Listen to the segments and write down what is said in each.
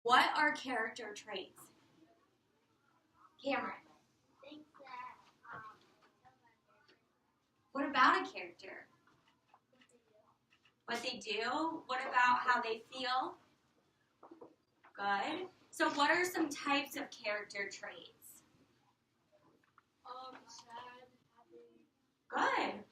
What are character traits? Cameron, what about a character? What they do? What about how they feel? Good. So what are some types of character traits? Sad, happy. Good.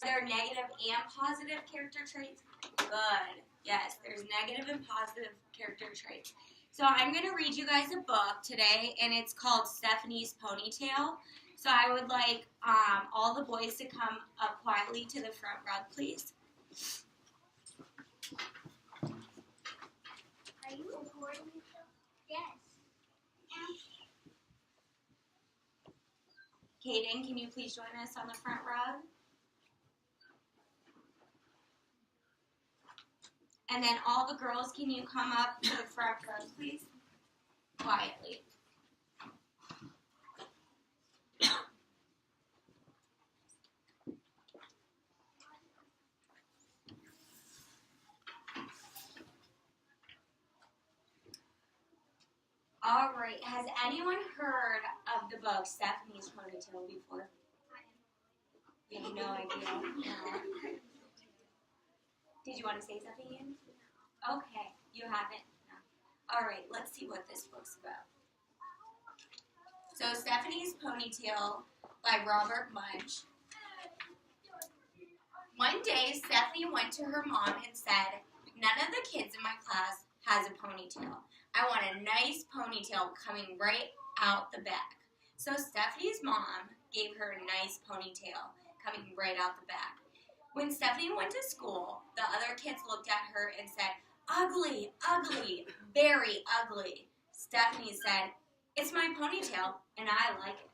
There are negative and positive character traits? Good. Yes, there's negative and positive character traits. So I'm going to read you guys a book today, and it's called Stephanie's Ponytail. So I would like all the boys to come up quietly to the front rug, please. Are you recording yourself? Yes. Kaden, can you please join us on the front rug? And then all the girls, can you come up to the front rug, please? Quietly. All right. Has anyone heard of the book Stephanie's Ponytail before? You have no idea. No. Did you want to say something, Ian? Okay. You haven't? No. All right. Let's see what this book's about. So Stephanie's Ponytail by Robert Munsch. One day, Stephanie went to her mom and said, "None of the kids in my class has a ponytail. I want a nice ponytail coming right out the back." So Stephanie's mom gave her a nice ponytail coming right out the back. When Stephanie went to school, the other kids looked at her and said, "Ugly, ugly, very ugly." Stephanie said, "It's my ponytail, and I like it."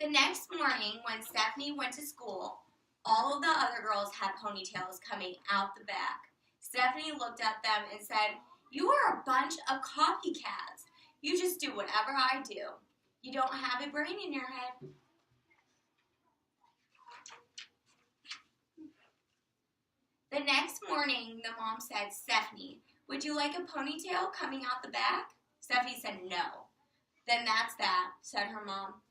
The next morning, when Stephanie went to school, all of the other girls had ponytails coming out the back. Stephanie looked at them and said, "You are a bunch of copycats. You just do whatever I do. You don't have a brain in your head." The next morning, the mom said, "Stephanie, would you like a ponytail coming out the back?" Stephanie said, "No." "Then that's that," said her mom.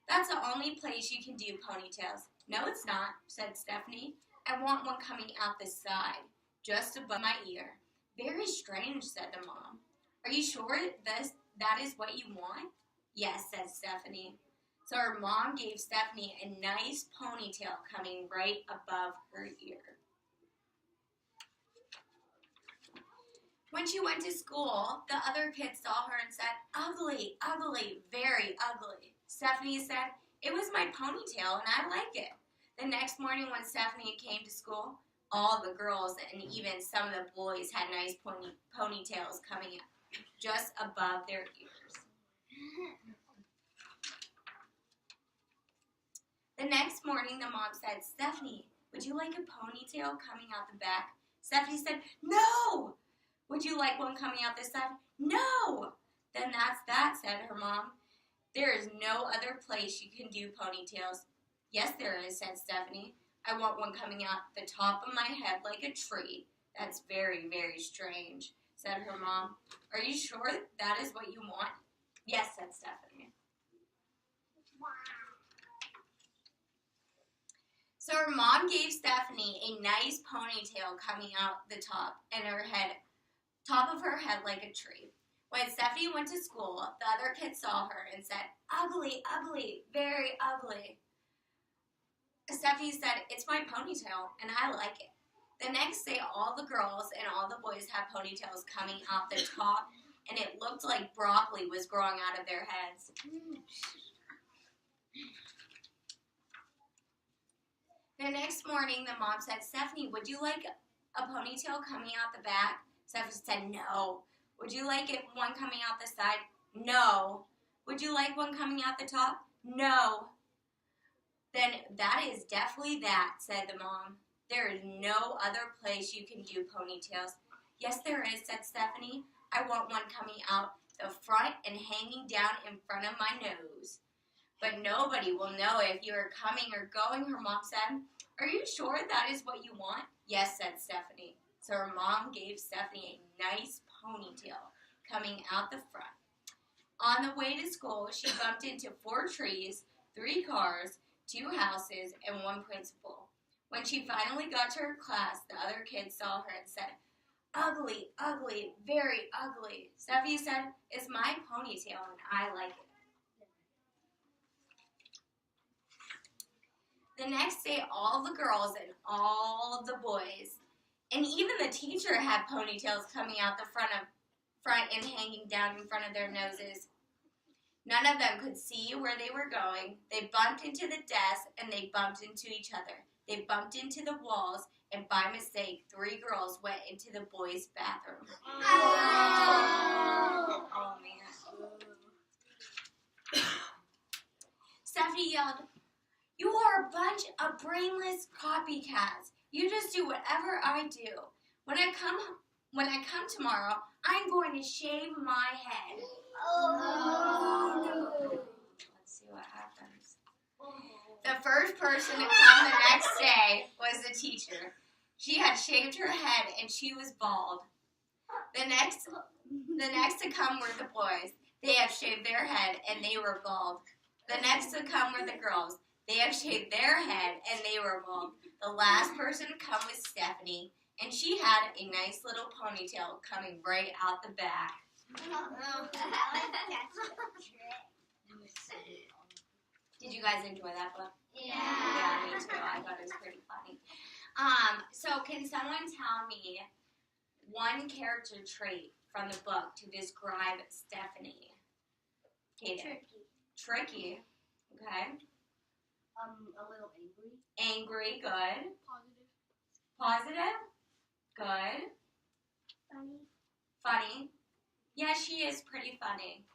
"That's the only place you can do ponytails." "No, it's not," said Stephanie. "I want one coming out the side, just above my ear." "Very strange," said the mom. "Are you sure that is what you want?" "Yes," said Stephanie. So her mom gave Stephanie a nice ponytail coming right above her ear. When she went to school, the other kids saw her and said, "Ugly, ugly, very ugly." Stephanie said, "It was my ponytail and I like it." The next morning when Stephanie came to school, all the girls and even some of the boys had nice ponytails coming just above their ears. The next morning the mom said, "Stephanie, would you like a ponytail coming out the back?" Stephanie said, "No!" "Would you like one coming out this side?" "No!" "Then that's that," said her mom. "There is no other place you can do ponytails." "Yes, there is," said Stephanie. "I want one coming out the top of my head like a tree." "That's very, very strange," said her mom. "Are you sure that is what you want?" "Yes," said Stephanie. So her mom gave Stephanie a nice ponytail coming out the top of her head like a tree. When Stephanie went to school, the other kids saw her and said, "Ugly, ugly, very ugly." Stephanie said, "It's my ponytail, and I like it." The next day, all the girls and all the boys had ponytails coming out the top, and it looked like broccoli was growing out of their heads. The next morning, the mom said, "Stephanie, would you like a ponytail coming out the back?" Stephanie said, "No." "Would you like one coming out the side?" "No." "Would you like one coming out the top?" "No." "Then that is definitely that," said the mom. "There is no other place you can do ponytails." "Yes, there is," said Stephanie. "I want one coming out the front and hanging down in front of my nose." "But nobody will know if you are coming or going," her mom said. "Are you sure that is what you want?" Yes, said Stephanie. So her mom gave Stephanie a nice ponytail coming out the front. On the way to school, she bumped into 4 trees, 3 cars, 2 houses, and 1 principal. When she finally got to her class, the other kids saw her and said, "Ugly, ugly, very ugly." Steffi said, "It's my ponytail and I like it." The next day, all the girls and all the boys, and even the teacher had ponytails coming out the front and hanging down in front of their noses. None of them could see where they were going. They bumped into the desk and they bumped into each other. They bumped into the walls, and by mistake, 3 girls went into the boys' bathroom. Oh man. Stephanie yelled, "You are a bunch of brainless copycats. You just do whatever I do. When I come tomorrow, I'm going to shave my head." Let's see what happens. The first person to come the next day was the teacher. She had shaved her head and she was bald. The next to come were the boys. They have shaved their head and they were bald. The next to come were the girls. They have shaved their head and they were bald. The last person to come was Stephanie, and she had a nice little ponytail coming right out the back. Did you guys enjoy that book? Yeah, me too. I thought it was pretty funny. So can someone tell me one character trait from the book to describe Stephanie? Kaden. Tricky. Okay. A little angry. Angry. Good. Positive. Positive. Good. Funny. Funny. Yeah, she is pretty funny.